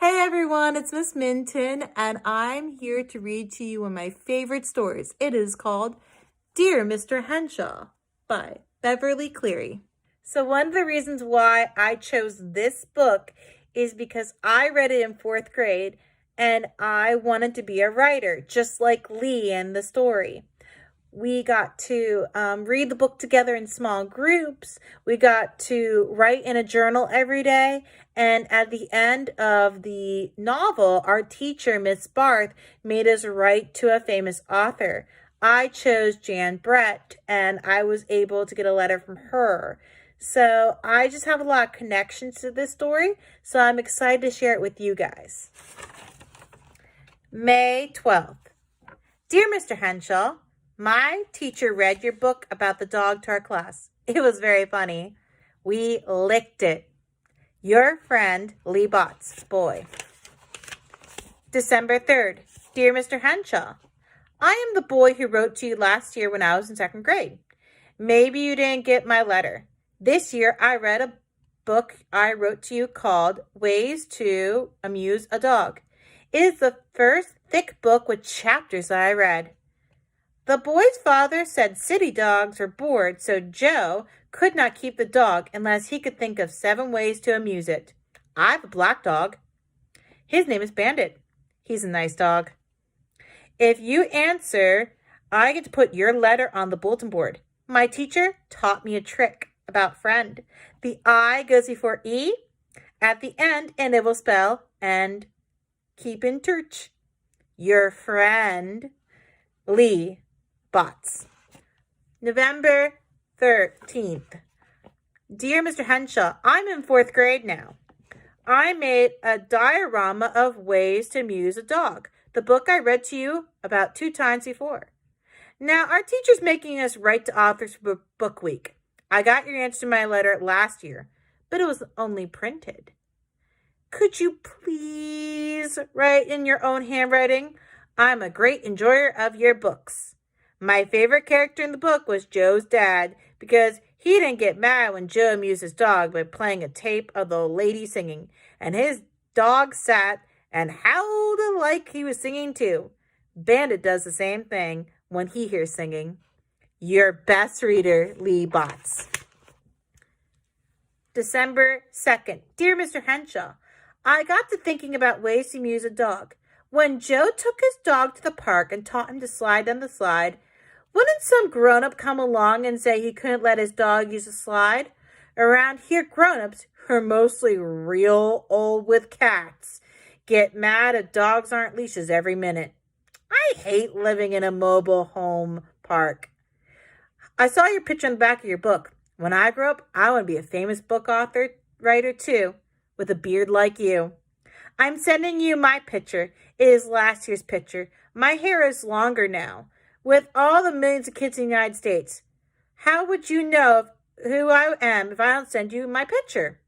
Hey everyone, it's Miss Minton, and I'm here to read to you one of my favorite stories. It is called Dear Mr. Henshaw by Beverly Cleary. So one of the reasons why I chose this book is because I read it in fourth grade and I wanted to be a writer, just like Lee in the story. We got to read the book together in small groups. We got to write in a journal every day. And at the end of the novel, our teacher, Miss Barth, made us write to a famous author. I chose Jan Brett, and I was able to get a letter from her. So I just have a lot of connections to this story, so I'm excited to share it with you guys. May 12th. Dear Mr. Henshaw, my teacher read your book about the dog to our class. It was very funny. We licked it. Your friend, Lee Bott's boy. December 3rd. Dear Mr. Henshaw, I am the boy who wrote to you last year when I was in second grade. Maybe you didn't get my letter. This year I read a book I wrote to you called Ways to Amuse a Dog. It is the first thick book with chapters that I read. The boy's father said city dogs were bored, so Joe could not keep the dog unless he could think of 7 ways to amuse it. I have a black dog. His name is Bandit. He's a nice dog. If you answer, I get to put your letter on the bulletin board. My teacher taught me a trick about friend. The I goes before E at the end, and it will spell and keep in touch. Your friend, Lee Bots. November 13th. Dear Mr. Henshaw, I'm in 4th grade now. I made a diorama of ways to amuse a dog, the book I read to you about 2 times before. Now, our teacher's making us write to authors for book week. I got your answer to my letter last year, but it was only printed. Could you please write in your own handwriting? I'm a great enjoyer of your books. My favorite character in the book was Joe's dad because he didn't get mad when Joe amused his dog by playing a tape of the old lady singing, and his dog sat and howled like he was singing too. Bandit does the same thing when he hears singing. Your best reader, Lee Bots. December 2nd. Dear Mr. Henshaw, I got to thinking about ways to amuse a dog. When Joe took his dog to the park and taught him to slide down the slide, wouldn't some grown-up come along and say he couldn't let his dog use a slide? Around here, grown-ups, who are mostly real old with cats, get mad if dogs aren't leashes every minute. I hate living in a mobile home park. I saw your picture on the back of your book. When I grow up, I want to be a famous book author, writer too, with a beard like you. I'm sending you my picture. It is last year's picture. My hair is longer now. With all the millions of kids in the United States, how would you know who I am if I don't send you my picture?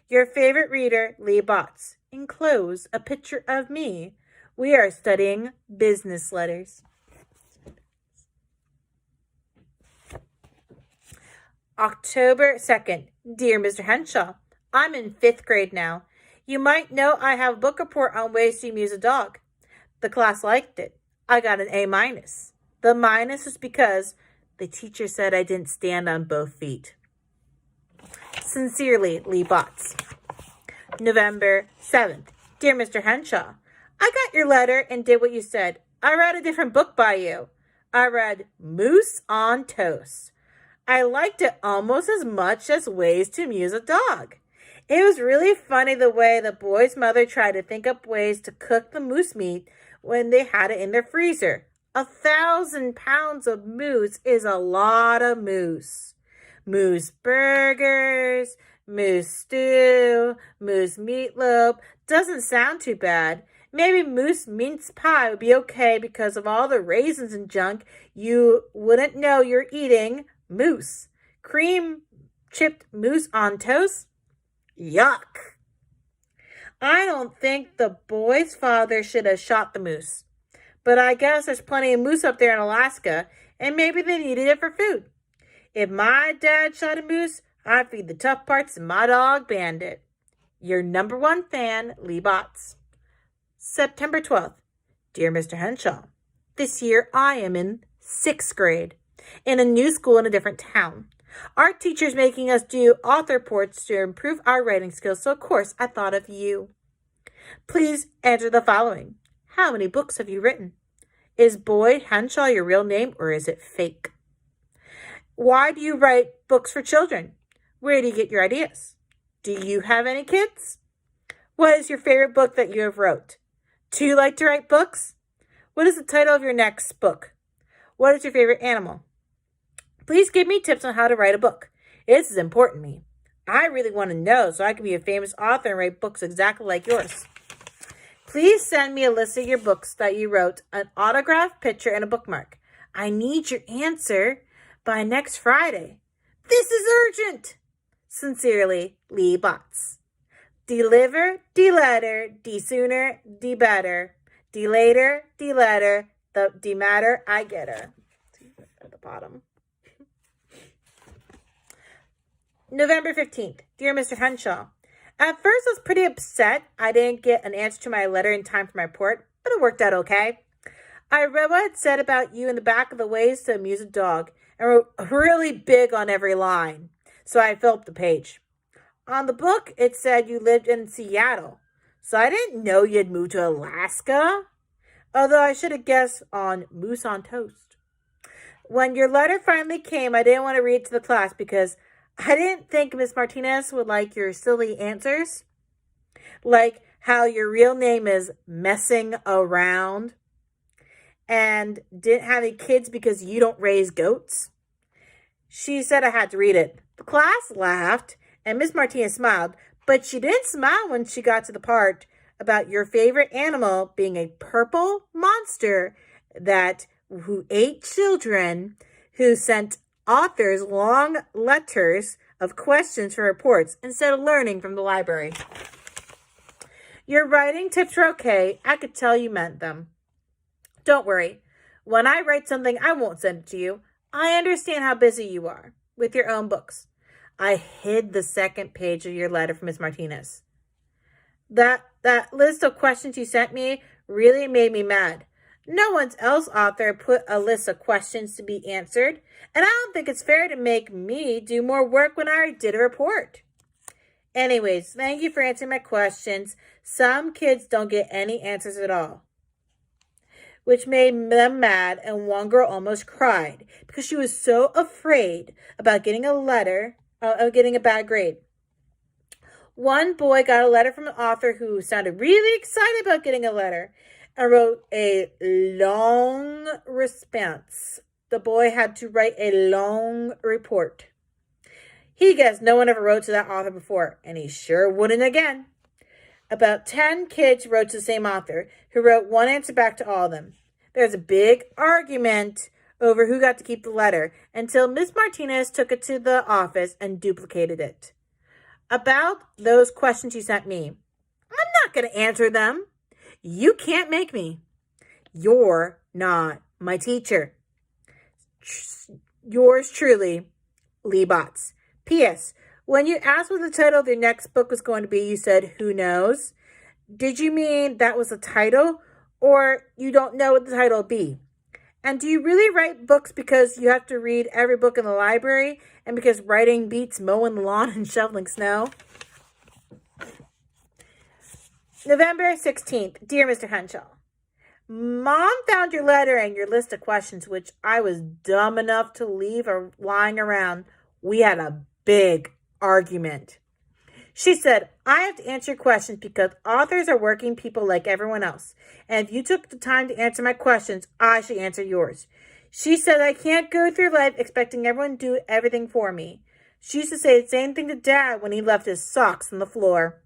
Your favorite reader, Lee Bots. Enclose a picture of me. We are studying business letters. October 2nd. Dear Mr. Henshaw, I'm in 5th grade now. You might know I have a book report on ways to amuse a dog. The class liked it. I got an A-. The minus is because the teacher said I didn't stand on both feet. Sincerely, Lee Bots. November 7th. Dear Mr. Henshaw, I got your letter and did what you said. I read a different book by you. I read Moose on Toast. I liked it almost as much as Ways to Amuse a Dog. It was really funny the way the boy's mother tried to think up ways to cook the moose meat when they had it in their freezer. 1,000 pounds of moose is a lot of moose. Moose burgers, moose stew, moose meatloaf. Doesn't sound too bad. Maybe moose mince pie would be okay because of all the raisins and junk. You wouldn't know you're eating moose. Cream chipped moose on toast? Yuck. I don't think the boy's father should have shot the moose. But I guess there's plenty of moose up there in Alaska, and maybe they needed it for food. If my dad shot a moose, I'd feed the tough parts to my dog, Bandit. Your number one fan, Lee Botts. September 12th. Dear Mr. Henshaw, this year I am in 6th grade in a new school in a different town. Our teacher's making us do author reports to improve our writing skills, so of course I thought of you. Please answer the following. How many books have you written? Is Boyd Henshaw your real name or is it fake? Why do you write books for children? Where do you get your ideas? Do you have any kids? What is your favorite book that you have wrote? Do you like to write books? What is the title of your next book? What is your favorite animal? Please give me tips on how to write a book. This is important to me. I really want to know so I can be a famous author and write books exactly like yours. Please send me a list of your books that you wrote, an autograph, picture, and a bookmark. I need your answer by next Friday. This is urgent. Sincerely, Lee Botts. Deliver, de-letter, de-sooner, de-better. De-later, de-letter, the de-matter, I get her. At the bottom. November 15th. Dear Mr. Henshaw, at first I was pretty upset I didn't get an answer to my letter in time for my report, but it worked out okay. I read what it said about you in the back of the Ways to Amuse a Dog and wrote really big on every line, so I filled up the page. On the book, it said you lived in Seattle, so I didn't know you had moved to Alaska, although I should have guessed on Moose on Toast. When your letter finally came, I didn't want to read it to the class because I didn't think Miss Martinez would like your silly answers, like how your real name is Messing Around and didn't have any kids because you don't raise goats. She said I had to read it. The class laughed and Miss Martinez smiled, but she didn't smile when she got to the part about your favorite animal being a purple monster who ate children, who sent authors long letters of questions for reports instead of learning from the library. Your writing tips were okay. I could tell you meant them. Don't worry. When I write something, I won't send it to you. I understand how busy you are with your own books. I hid the second page of your letter from Miss Martinez. That list of questions you sent me really made me mad. No one else author put a list of questions to be answered, and I don't think it's fair to make me do more work when I already did a report. Anyways, thank you for answering my questions. Some kids don't get any answers at all, which made them mad, and one girl almost cried because she was so afraid about getting a bad grade. One boy got a letter from an author who sounded really excited about getting a letter and wrote a long response. The boy had to write a long report. He guessed no one ever wrote to that author before, and he sure wouldn't again. About 10 kids wrote to the same author, who wrote one answer back to all of them. There was a big argument over who got to keep the letter until Miss Martinez took it to the office and duplicated it. About those questions you sent me, I'm not going to answer them. You can't make me. You're not my teacher. Yours truly, Lee Botts. P.S. When you asked what the title of your next book was going to be, you said, who knows? Did you mean that was the title, or you don't know what the title will be? And do you really write books because you have to read every book in the library and because writing beats mowing the lawn and shoveling snow? November 16th. Dear Mr. Henshaw, Mom found your letter and your list of questions, which I was dumb enough to leave lying around. We had a big argument. She said, I have to answer your questions because authors are working people like everyone else. And if you took the time to answer my questions, I should answer yours. She said I can't go through life expecting everyone to do everything for me. She used to say the same thing to Dad when he left his socks on the floor.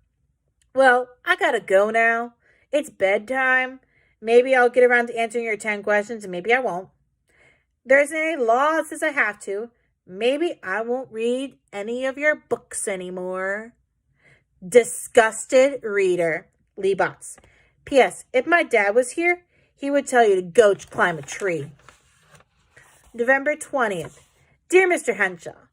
Well, I gotta go now. It's bedtime. Maybe I'll get around to answering your 10 questions and maybe I won't. There isn't any law that says I have to. Maybe I won't read any of your books anymore. Disgusted reader, Lee Botts. P.S. If my dad was here, he would tell you to go climb a tree. November 20th. Dear Mr. Henshaw,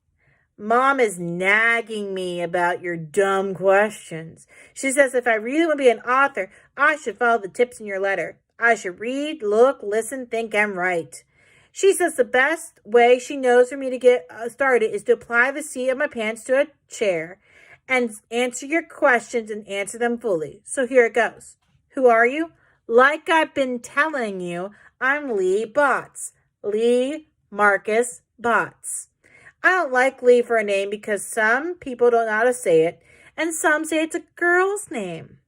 Mom is nagging me about your dumb questions. She says if I really want to be an author, I should follow the tips in your letter. I should read, look, listen, think, and write. She says the best way she knows for me to get started is to apply the seat of my pants to a chair and answer your questions and answer them fully. So here it goes. Who are you? Like I've been telling you, I'm Lee Botts. Lee Marcus Botts. I don't like Lee for a name because some people don't know how to say it, and some say it's a girl's name.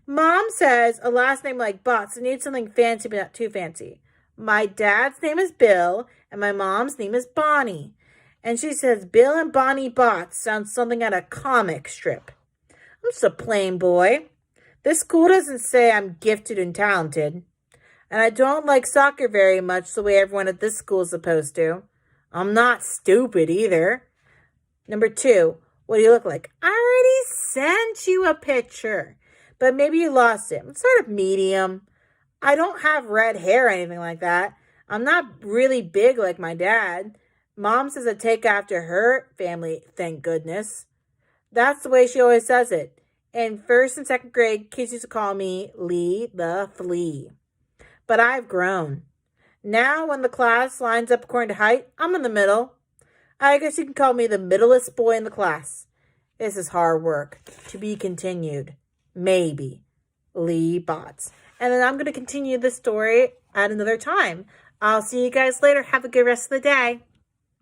Mom says a last name like Botts needs something fancy but not too fancy. My dad's name is Bill, and my mom's name is Bonnie. And she says Bill and Bonnie Botts sounds something out of a comic strip. I'm just a plain boy. This school doesn't say I'm gifted and talented. And I don't like soccer very much the way everyone at this school is supposed to. I'm not stupid either. Number 2, what do you look like? I already sent you a picture, but maybe you lost it. I'm sort of medium. I don't have red hair or anything like that. I'm not really big like my dad. Mom says I take after her family, thank goodness. That's the way she always says it. In 1st and 2nd grade, kids used to call me Lee the Flea. But I've grown. Now, when the class lines up according to height, I'm in the middle. I guess you can call me the middlest boy in the class. This is hard work. To be continued. Maybe. Lee Botts. And then I'm going to continue the story at another time. I'll see you guys later. Have a good rest of the day.